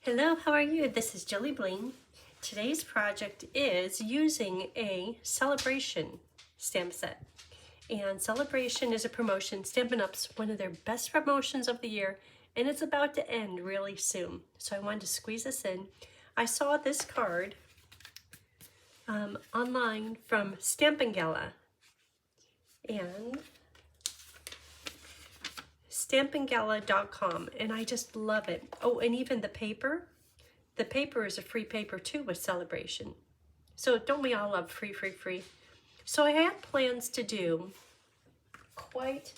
Hello, how are you? This is JilliBling. Today's project is using a Celebration stamp set. And Celebration is a promotion. Stampin' Up's one of their best promotions of the year, and it's about to end really soon. So I wanted to squeeze this in. I saw this card online from Stampin' Gala. And stampingala.com, and I just love it. Oh, and even the paper is a free paper too with Celebration. So don't we all love free? So I had plans to do quite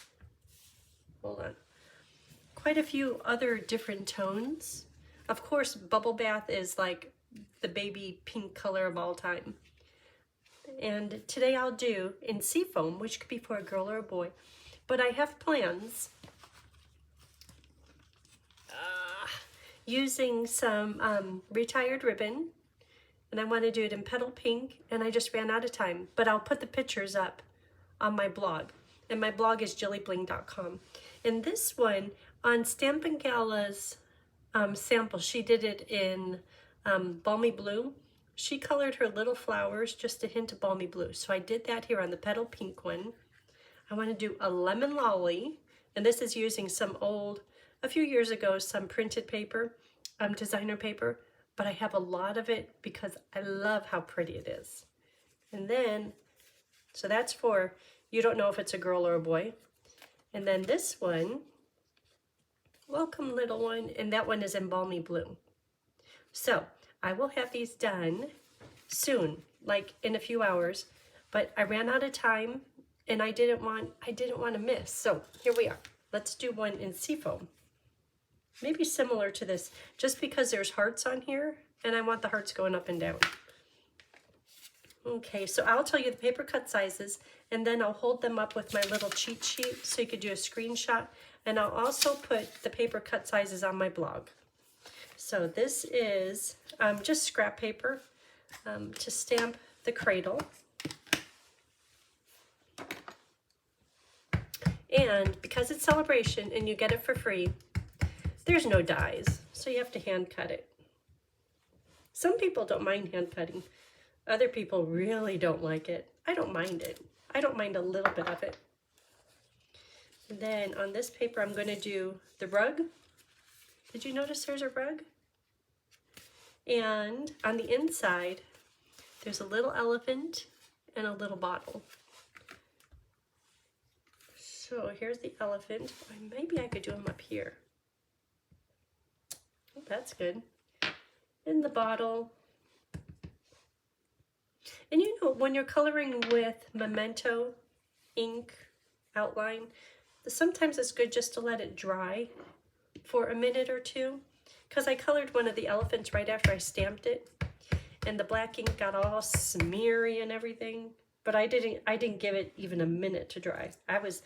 a few other different tones. Of course, Bubble Bath is like the baby pink color of all time. And today I'll do in Seafoam, which could be for a girl or a boy. But I have plans using some retired ribbon, and I want to do it in petal pink, and I just ran out of time, but I'll put the pictures up on my blog, and my blog is JilliBling.com. And this one, on Stampin' Gala's sample, she did it in Balmy Blue. She colored her little flowers just a hint of Balmy Blue, so I did that here on the petal pink one. I want to do a Lemon Lolly, and this is using some old, a few years ago, some printed paper, designer paper, but I have a lot of it because I love how pretty it is. And then, so that's for, you don't know if it's a girl or a boy. And then this one, welcome little one, and that one is in Balmy Blue. So I will have these done soon, like in a few hours, but I ran out of time and I didn't want to miss. So here we are. Let's do one in Seafoam. Maybe similar to this, just because there's hearts on here, and I want the hearts going up and down. Okay, so I'll tell you the paper cut sizes, and then I'll hold them up with my little cheat sheet so you could do a screenshot, and I'll also put the paper cut sizes on my blog. So this is just scrap paper to stamp the cradle. And because it's Celebration and you get it for free, there's no dies, so you have to hand cut it. Some people don't mind hand cutting. Other people really don't like it. I don't mind it. I don't mind a little bit of it. And then on this paper, I'm going to do the rug. Did you notice there's a rug? And on the inside, there's a little elephant and a little bottle. So here's the elephant. Maybe I could do him up here. Oh, that's good. In the bottle. And you know, when you're coloring with Memento ink outline, sometimes it's good just to let it dry for a minute or two. Because I colored one of the elephants right after I stamped it, and the black ink got all smeary and everything. But I didn't give it even a minute to dry. I was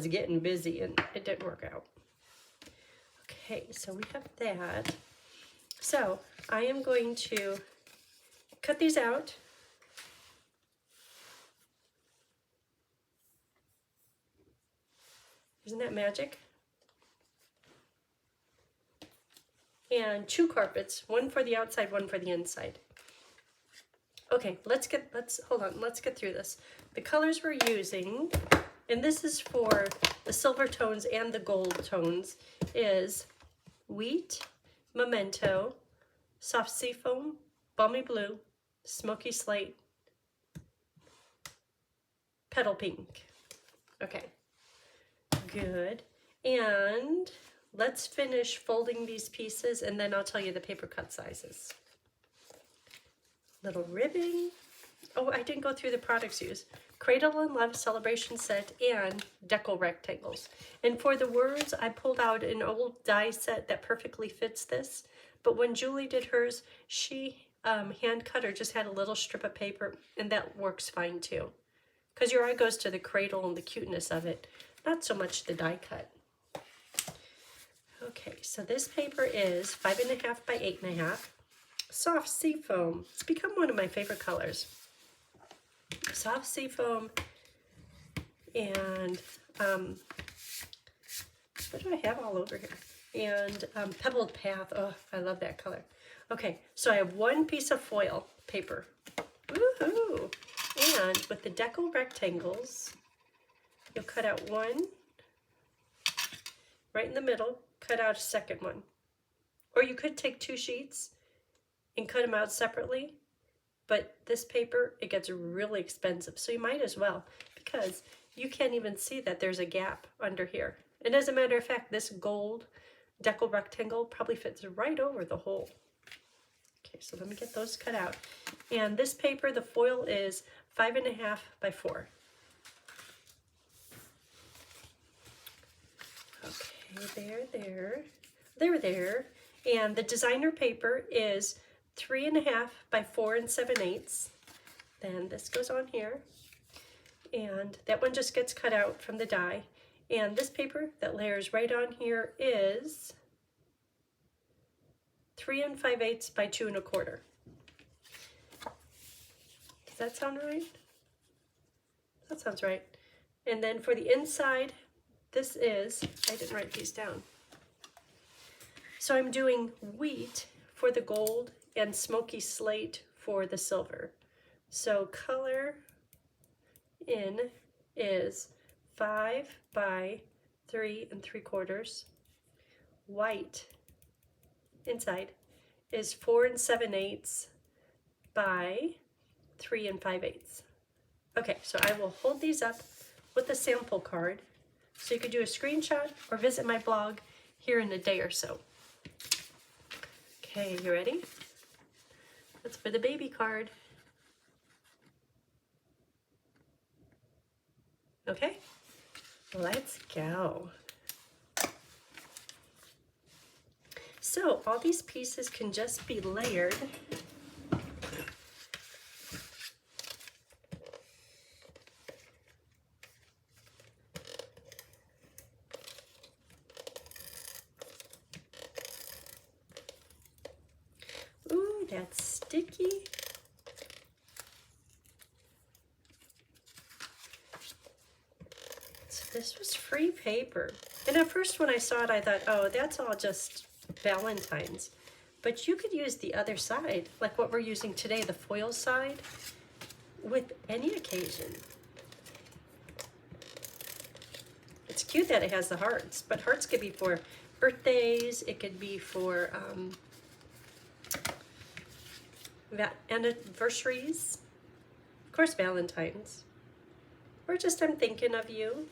getting busy and it didn't work out. Okay, so we have that. So I am going to cut these out. Isn't that magic? And 2 carpets, one for the outside, one for the inside. Okay, let's get through this. The colors we're using, and this is for the silver tones and the gold tones, is Wheat, Memento, Soft Seafoam, Balmy Blue, Smoky Slate, Petal Pink. Okay, good. And let's finish folding these pieces, and then I'll tell you the paper cut sizes. Little ribbon. Oh, I didn't go through the products used. Cradle and Love Celebration Set and Deco Rectangles. And for the words, I pulled out an old die set that perfectly fits this. But when Julie did hers, she hand cut her, just had a little strip of paper, and that works fine too. Because your eye goes to the cradle and the cuteness of it, not so much the die cut. Okay, so this paper is 5.5 by 8.5. Soft Seafoam. It's become one of my favorite colors. Soft Seafoam, and what do I have all over here? and Pebbled Path. Oh, I love that color. Okay, so I have one piece of foil paper. Woohoo! And with the deco rectangles, you'll cut out one right in the middle, cut out a second one. Or you could take 2 sheets and cut them out separately, but this paper, it gets really expensive, so you might as well, because you can't even see that there's a gap under here. And as a matter of fact, this gold deco rectangle probably fits right over the hole. Okay, so let me get those cut out. And this paper, the foil is 5.5 by 4. Okay, there. And the designer paper is 3.5 by 4 7/8. Then this goes on here. And that one just gets cut out from the die. And this paper that layers right on here is 3 5/8 by 2 1/4. Does that sound right? That sounds right. And then for the inside, this is, I didn't write these down. So I'm doing wheat for the gold and smoky slate for the silver. So color in is 5 by 3 3/4. White inside is 4 7/8 by 3 5/8. Okay, so I will hold these up with a sample card, so you could do a screenshot or visit my blog here in a day or so. Okay, you ready? That's for the baby card. Okay, let's go. So all these pieces can just be layered. Ooh, that's sticky. So this was free paper. And at first when I saw it, I thought, oh, that's all just Valentine's. But you could use the other side, like what we're using today, the foil side, with any occasion. It's cute that it has the hearts, but hearts could be for birthdays, it could be for anniversaries, of course Valentine's, or just I'm thinking of you.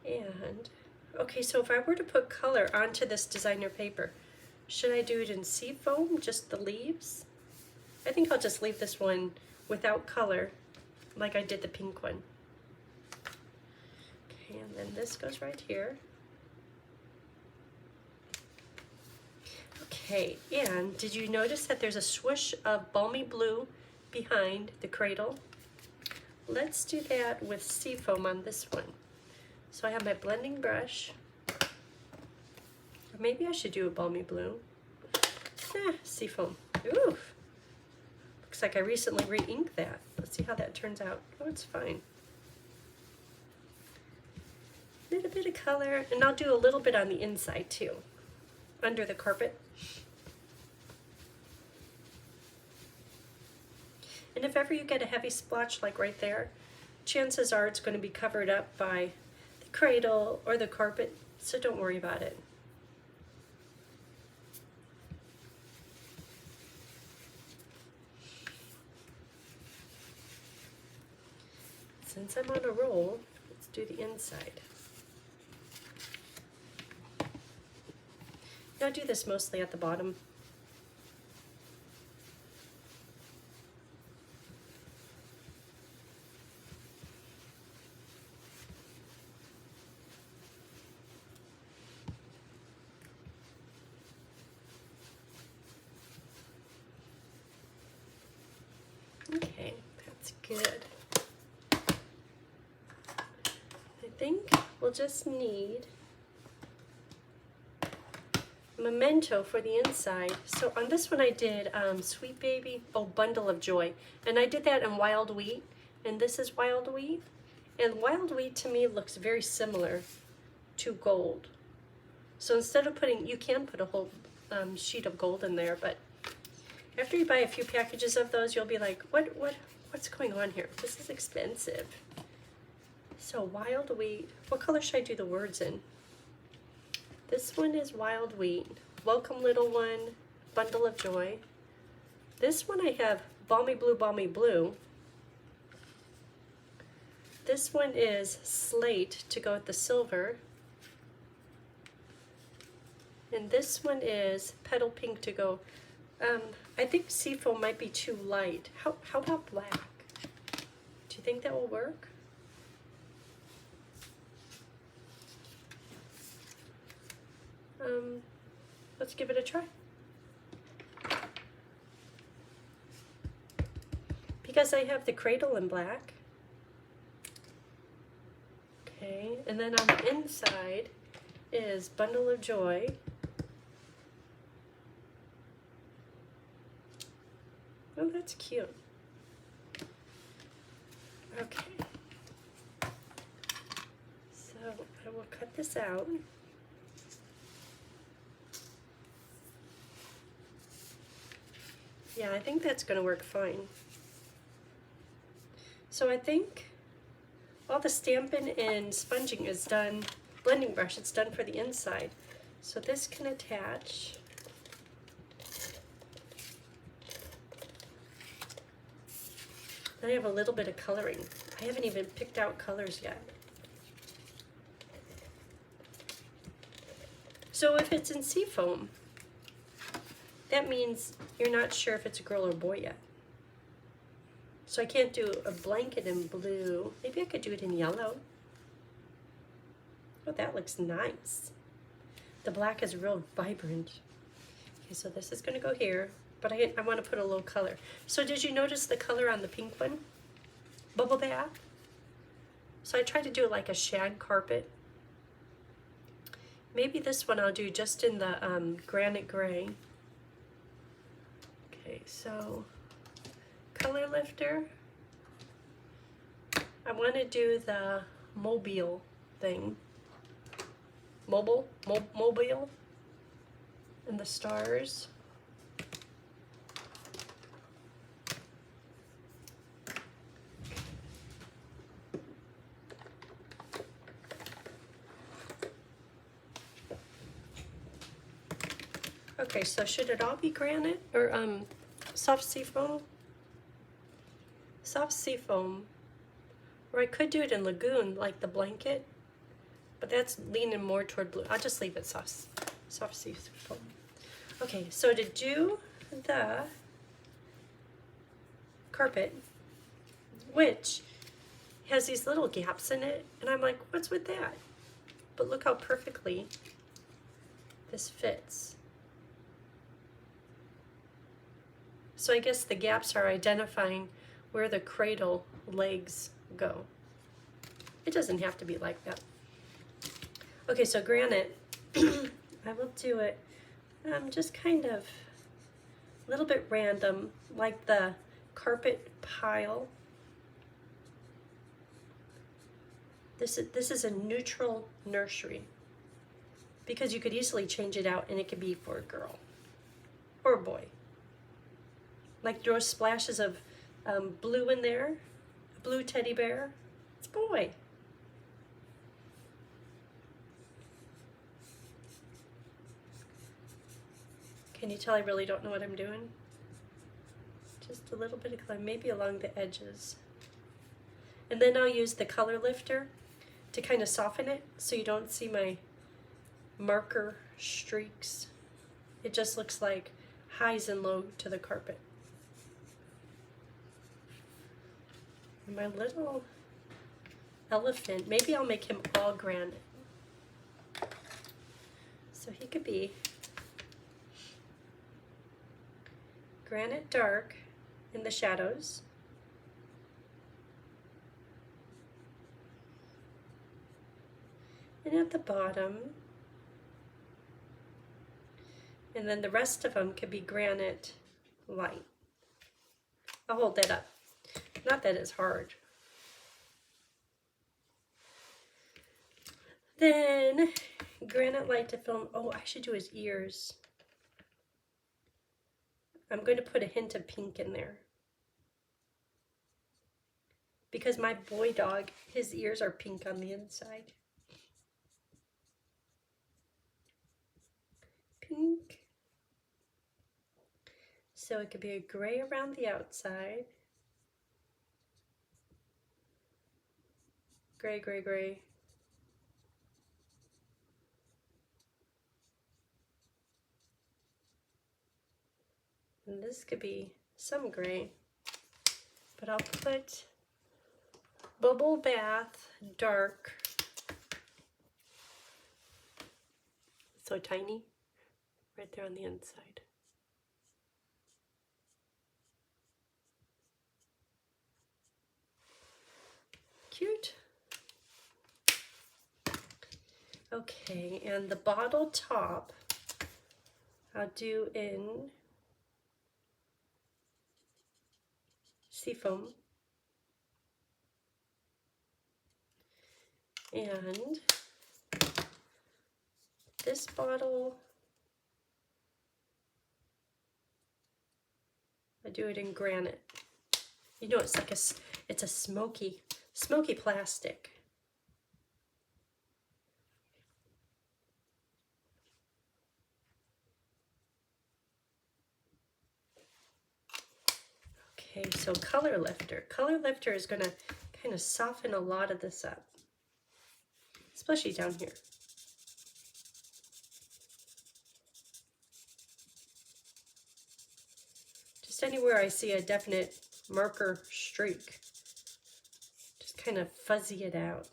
And okay, so if I were to put color onto this designer paper, should I do it in seafoam, just the leaves? I think I'll just leave this one without color, like I did the pink one. Okay, and then this goes right here. Okay, and did you notice that there's a swoosh of balmy blue behind the cradle? Let's do that with seafoam on this one. So I have my blending brush. Or maybe I should do a balmy blue. Seafoam. Ooh, looks like I recently re-inked that. Let's see how that turns out. Oh, it's fine. A little bit of color, and I'll do a little bit on the inside too, under the carpet. And if ever you get a heavy splotch like right there, chances are it's going to be covered up by the cradle or the carpet, so don't worry about it. Since I'm on a roll, let's do the inside. I'll do this mostly at the bottom. Okay, that's good. I think we'll just need memento for the inside. So on this one I did Sweet Baby, Bundle of Joy. And I did that in Wild Wheat. And this is Wild Wheat. And wild wheat to me looks very similar to gold. So instead of putting, you can put a whole sheet of gold in there, but after you buy a few packages of those, you'll be like, what's going on here? This is expensive. So wild wheat, what color should I do the words in? This one is wild wheat. Welcome little one, bundle of joy. This one I have balmy blue, balmy blue. This one is slate to go with the silver. And this one is petal pink to go. I think seafoam might be too light. How about black? Do you think that will work? Let's give it a try. Because I have the cradle in black. Okay, and then on the inside is bundle of joy. Oh, that's cute. Okay. So I will cut this out. Yeah, I think that's going to work fine. So I think all the Stampin' and sponging is done, blending brush, it's done for the inside. So this can attach. I have a little bit of coloring. I haven't even picked out colors yet. So if it's in seafoam, that means you're not sure if it's a girl or boy yet. So I can't do a blanket in blue. Maybe I could do it in yellow. Oh, that looks nice. The black is real vibrant. Okay, so this is gonna go here, but I wanna put a little color. So did you notice the color on the pink one? Bubble bath. So I tried to do like a shag carpet. Maybe this one I'll do just in the granite gray. Okay, so color lifter. I want to do the mobile thing. Mobile and the stars. Okay, so should it all be granite or soft seafoam? Soft seafoam, or I could do it in lagoon like the blanket, but that's leaning more toward blue. I'll just leave it soft seafoam. Okay, so to do the carpet, which has these little gaps in it, and I'm like, what's with that? But look how perfectly this fits. So I guess the gaps are identifying where the cradle legs go. It doesn't have to be like that. Okay, so granite, I will do it just kind of a little bit random, like the carpet pile. This is a neutral nursery because you could easily change it out and it could be for a girl or a boy. Like throw splashes of blue in there, a blue teddy bear, it's boy. Can you tell I really don't know what I'm doing? Just a little bit of color, maybe along the edges. And then I'll use the color lifter to kind of soften it so you don't see my marker streaks. It just looks like highs and lows to the carpet. And my little elephant, maybe I'll make him all granite. So he could be granite dark in the shadows. And at the bottom. And then the rest of them could be granite light. I'll hold that up. Not that it's hard. Then Granite Light to film. Oh, I should do his ears. I'm going to put a hint of pink in there. Because my boy dog, his ears are pink on the inside. Pink. So it could be a gray around the outside. Gray, gray, gray. And this could be some gray. But I'll put Bubble Bath Dark. So tiny. Right there on the inside. Cute. Okay, and the bottle top I'll do in Seafoam. And this bottle, I do it in Granite. You know, it's like it's a smoky plastic. Okay, so Color Lifter. Color Lifter is going to kind of soften a lot of this up, especially down here. Just anywhere I see a definite marker streak, just kind of fuzzy it out.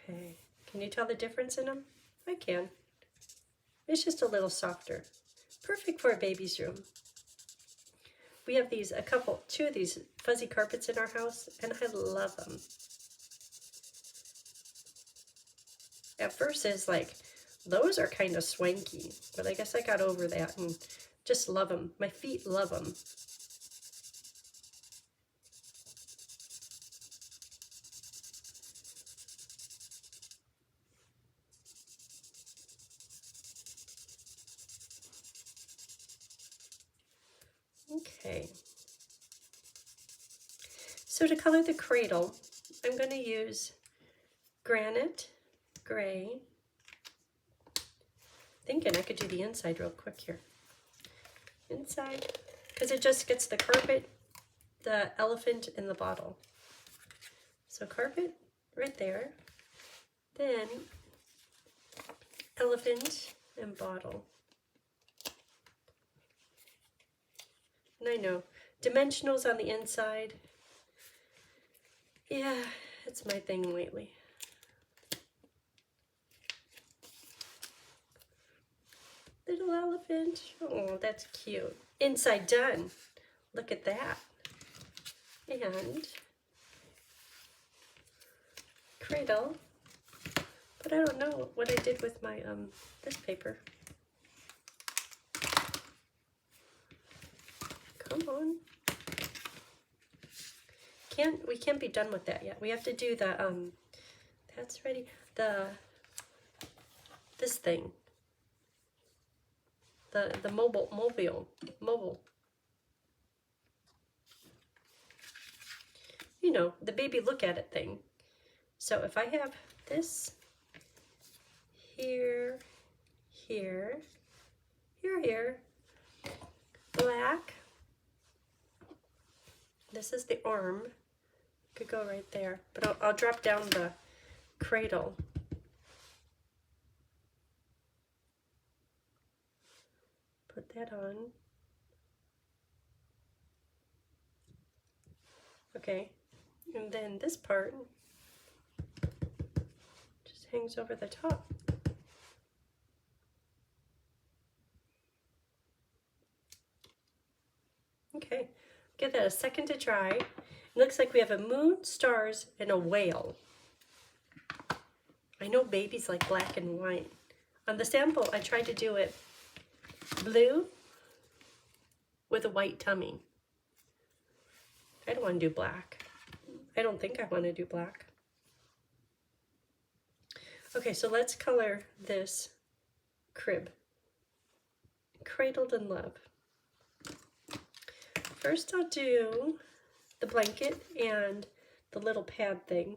Okay, can you tell the difference in them? I can. It's just a little softer. Perfect for a baby's room. We have these, two of these fuzzy carpets in our house, and I love them. At first it's like, those are kind of swanky, but I guess I got over that and just love them. My feet love them. Okay. So to color the cradle, I'm going to use Granite Gray. Thinking I could do the inside real quick here. Inside, because it just gets the carpet, the elephant, and the bottle. So carpet right there. Then elephant and bottle. And I know, dimensionals on the inside. Yeah, it's my thing lately. Little elephant. Oh, that's cute. Inside done. Look at that. And cradle. But I don't know what I did with my this paper. Come on. We can't be done with that yet. We have to do the that's ready. This thing. The mobile. You know, the baby look at it thing. So if I have this here, black. This is the arm. Could go right there, but I'll drop down the cradle. Put that on. Okay, and then this part just hangs over the top. Okay, give that a second to dry. It looks like we have a moon, stars, and a whale. I know babies like black and white. On the sample, I tried to do it blue with a white tummy. I don't want to do black. I don't think I want to do black. Okay, so let's color this crib. Cradled in Love. First I'll do the blanket and the little pad thing.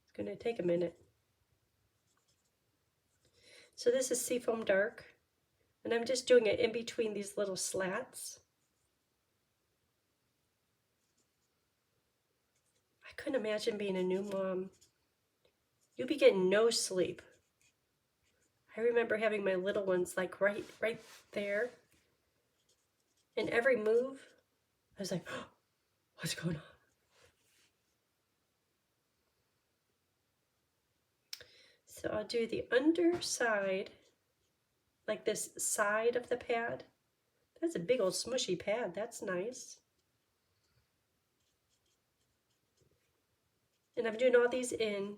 It's going to take a minute. So this is Seafoam Dark, and I'm just doing it in between these little slats. I couldn't imagine being a new mom. You'd be getting no sleep. I remember having my little ones like right there. And every move, I was like, oh, what's going on? So I'll do the underside, like this side of the pad. That's a big old smushy pad. That's nice. And I'm doing all these in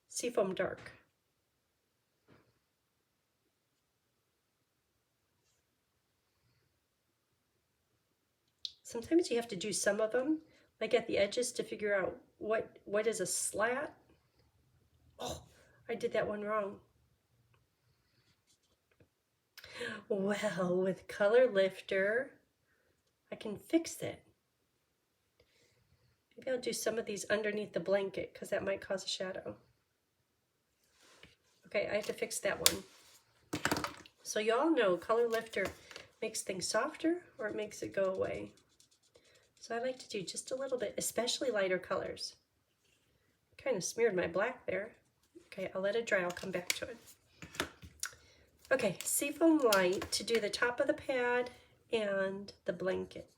Seafoam Dark. Sometimes you have to do some of them, like at the edges, to figure out what is a slat. Oh, I did that one wrong. Well, with Color Lifter, I can fix it. Maybe I'll do some of these underneath the blanket because that might cause a shadow. Okay, I have to fix that one. So you all know Color Lifter makes things softer or it makes it go away. So I like to do just a little bit, especially lighter colors. Kind of smeared my black there. Okay, I'll let it dry. I'll come back to it. Okay, Seafoam Light to do the top of the pad and the blanket.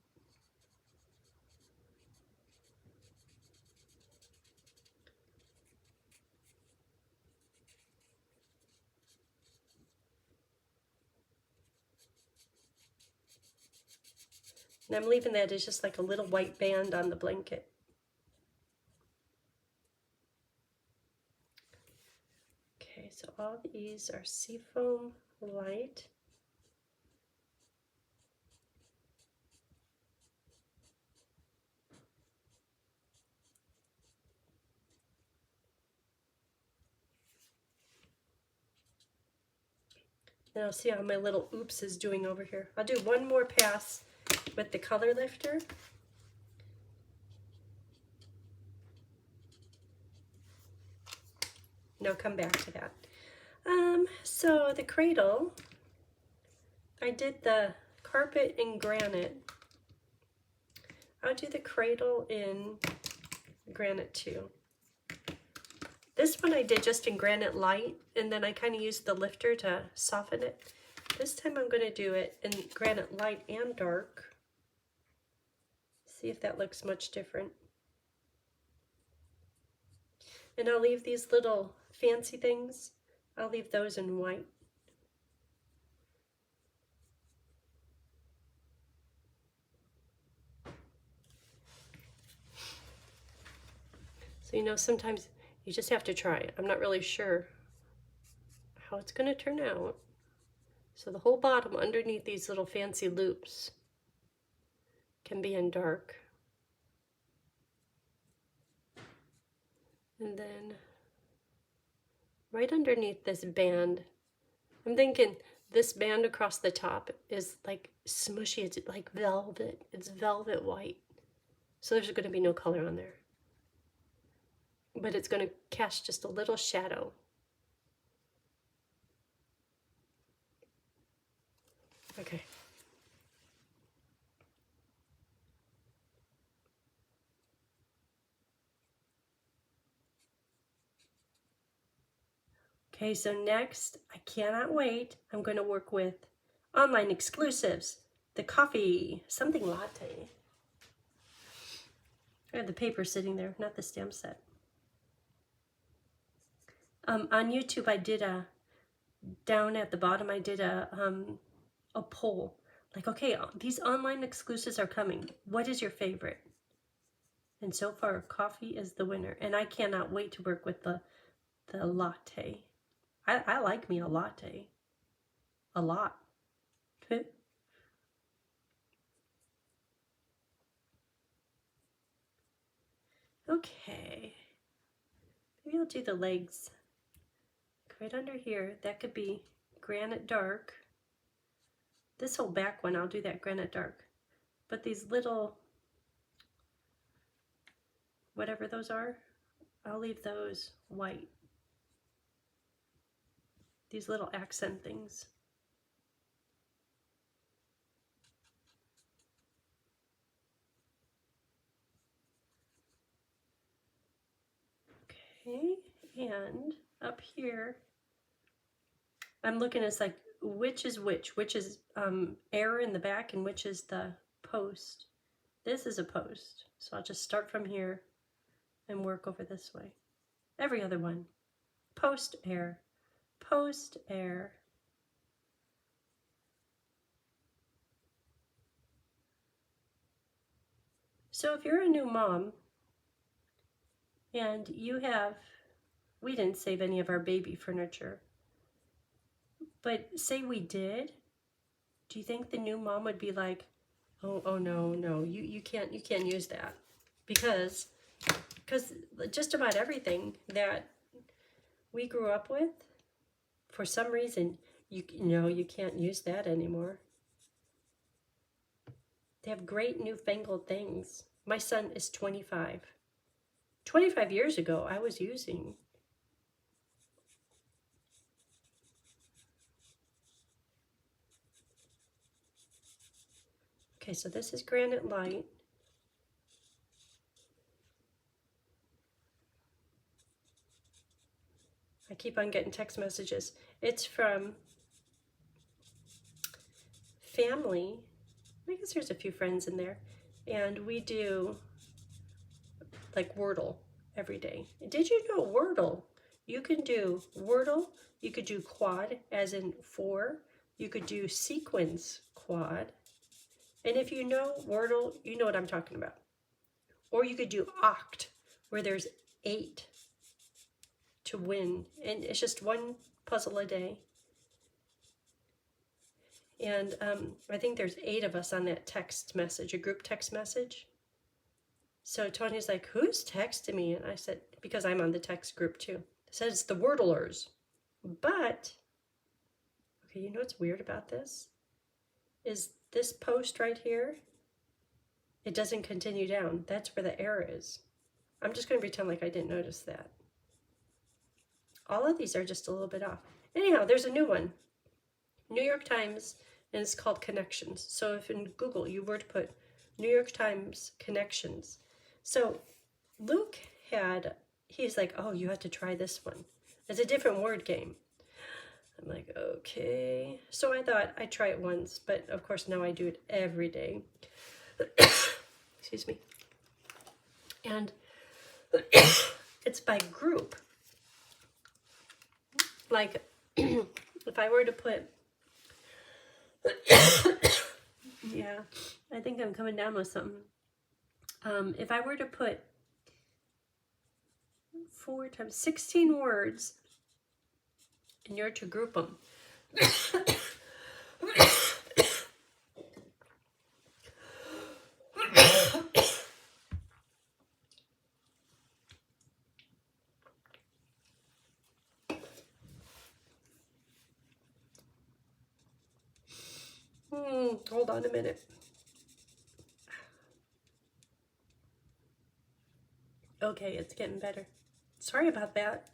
And I'm leaving that as just like a little white band on the blanket. Okay, so all these are Seafoam Light. And I'll see how my little oops is doing over here. I'll do one more pass with the Color Lifter. And I'll come back to that. So the cradle, I did the carpet in granite. I'll do the cradle in granite too. This one I did just in granite light, and then I kind of used the lifter to soften it. This time I'm going to do it in granite light and dark. See if that looks much different. And I'll leave these little fancy things, I'll leave those in white. So, you know, sometimes you just have to try it. I'm not really sure how it's going to turn out. So the whole bottom underneath these little fancy loops can be in dark. And then right underneath this band, I'm thinking this band across the top is like smushy. It's like velvet. It's velvet white. So there's going to be no color on there. But it's going to cast just a little shadow. Okay. Okay, so next, I cannot wait. I'm going to work with online exclusives. The coffee, something latte. I have the paper sitting there, not the stamp set. On YouTube, I did down at the bottom, I did a poll. Like, okay, these online exclusives are coming. What is your favorite? And so far, coffee is the winner. And I cannot wait to work with the latte. I like me a latte. A lot. Okay. Maybe I'll do the legs. Right under here, that could be granite dark. This whole back one, I'll do that granite dark. But these little, whatever those are, I'll leave those white. These little accent things. Okay, and up here, I'm looking at like, which is which is air in the back and which is the post. This is a post, so I'll just start from here and work over this way. Every other one. Post, air, post, air. So if you're a new mom and you have, we didn't save any of our baby furniture, but say we did, do you think the new mom would be like, oh no, you can't use that, because just about everything that we grew up with, for some reason, you can't use that anymore. They have great newfangled things. My son is 25. 25 years ago, I was using. Okay, so this is Granite Light. I keep on getting text messages. It's from family. I guess there's a few friends in there. And we do like Wordle every day. Did you know Wordle? You can do Wordle, you could do quad, as in 4. You could do sequence quad. And if you know Wordle, you know what I'm talking about. Or you could do oct, where there's 8 to win. And it's just one puzzle a day. And I think there's 8 of us on that text message, a group text message. So Tony's like, who's texting me? And I said, because I'm on the text group too. I said, it's the Wordlers. But, okay, you know what's weird about this? Is this post right here, it doesn't continue down. That's where the error is. I'm just going to pretend like I didn't notice that. All of these are just a little bit off. Anyhow, there's a new one. New York Times, and it's called Connections. So if in Google you were to put New York Times Connections. So Luke he's like, oh, you have to try this one. It's a different word game. I'm like, okay. So I thought I'd try it once, but of course now I do it every day. Excuse me. And it's by group. Like, if I were to put, yeah, I think I'm coming down with something. If I were to put 4 times 16 words, and you're to group them. Hold on a minute. Okay, it's getting better. Sorry about that.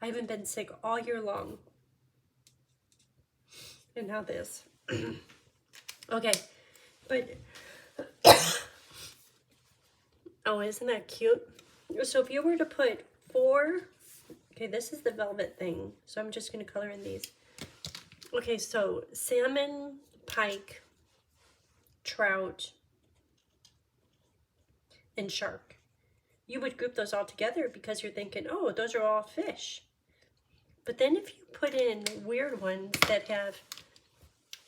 I haven't been sick all year long. And now this. Okay, but oh, isn't that cute? So if you were to put 4, okay, this is the velvet thing. So I'm just going to color in these. Okay, so salmon, pike, trout, and shark. You would group those all together because you're thinking, oh, those are all fish. But then if you put in weird ones that have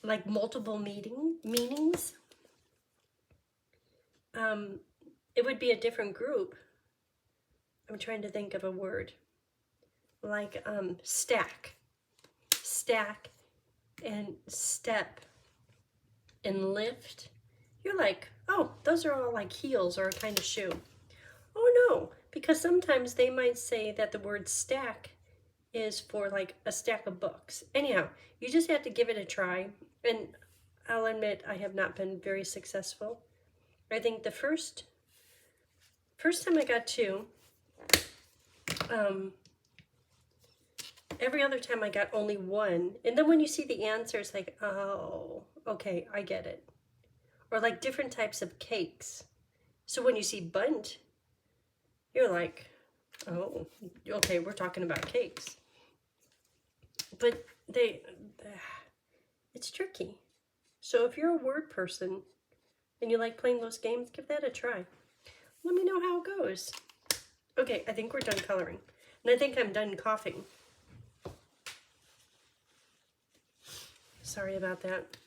like multiple meanings, it would be a different group. I'm trying to think of a word. Like stack. Stack and step and lift. You're like, oh, those are all like heels or a kind of shoe. Oh no, because sometimes they might say that the word stack is for like a stack of books. Anyhow, you just have to give it a try. And I'll admit I have not been very successful. I think the first time I got 2, every other time I got only 1. And then when you see the answer, it's like, oh, okay, I get it. Or like different types of cakes. So when you see bunt, you're like, oh, okay, we're talking about cakes. But it's tricky. So if you're a word person and you like playing those games, give that a try. Let me know how it goes. Okay, I think we're done coloring. And I think I'm done coughing. Sorry about that.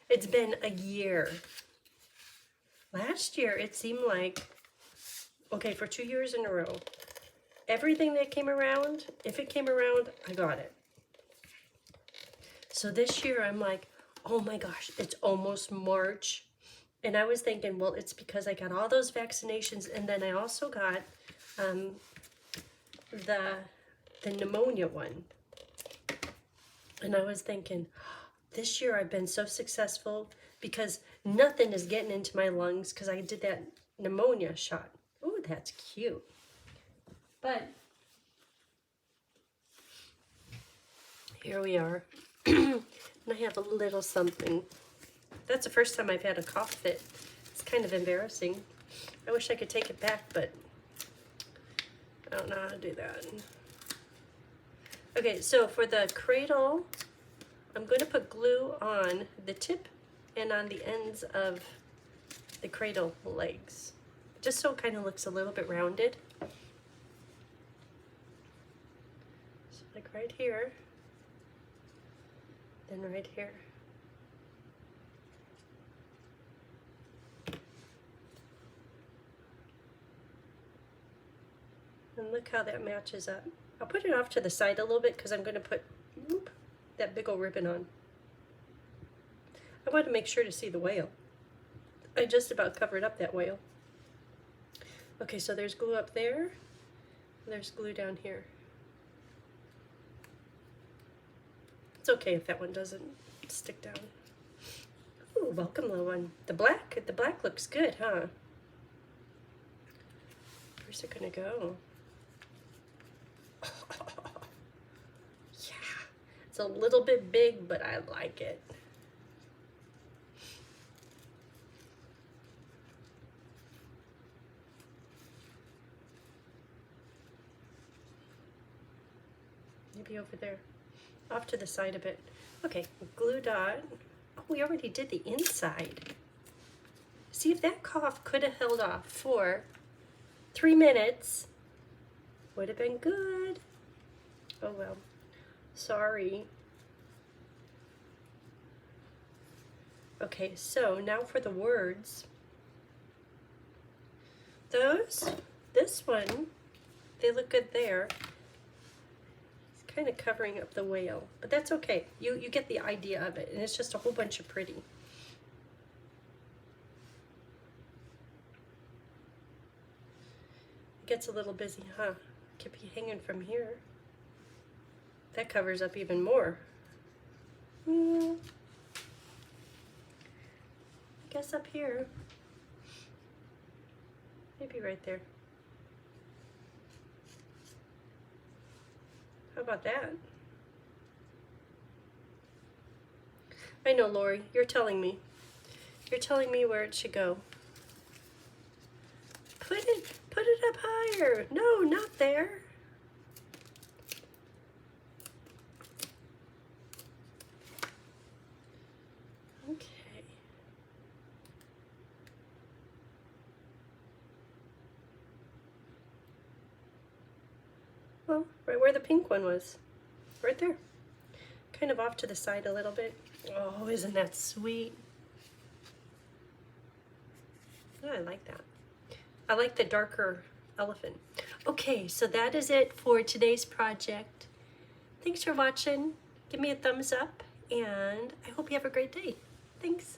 It's been a year. Last year, it seemed like, okay, for 2 years in a row, everything that came around, if it came around, I got it. So this year, I'm like, oh my gosh, it's almost March. And I was thinking, well, it's because I got all those vaccinations, and then I also got the pneumonia one. And I was thinking, this year I've been so successful because nothing is getting into my lungs because I did that pneumonia shot. Ooh, that's cute. But here we are. And I have a little something. That's the first time I've had a cough fit. It's kind of embarrassing. I wish I could take it back, but I don't know how to do that. Okay, so for the cradle, I'm going to put glue on the tip and on the ends of the cradle legs, just so it kind of looks a little bit rounded. So like right here, then right here. And look how that matches up. I'll put it off to the side a little bit because I'm going to put that big old ribbon on. I want to make sure to see the whale. I just about covered up that whale. Okay, so there's glue up there. There's glue down here. It's okay if that one doesn't stick down. Ooh, welcome little one. The black looks good, huh? Where's it gonna go? Yeah, it's a little bit big, but I like it. Maybe over there, off to the side a bit. Okay, glue dot. Oh, we already did the inside. See, if that cough could have held off for 3 minutes, would have been good. Oh well, sorry. Okay, so now for the words. This one, they look good there. It's kind of covering up the whale, but that's okay. You get the idea of it, and it's just a whole bunch of pretty. It gets a little busy, huh? Could be hanging from here. That covers up even more. I guess up here. Maybe right there. How about that? I know, Lori, you're telling me. You're telling me where it should go. Put it up higher. No, not there. Okay. Well, right where the pink one was. Right there. Kind of off to the side a little bit. Oh, isn't that sweet? Oh, I like that. I like the darker elephant. Okay, so that is it for today's project. Thanks for watching. Give me a thumbs up, and I hope you have a great day. Thanks.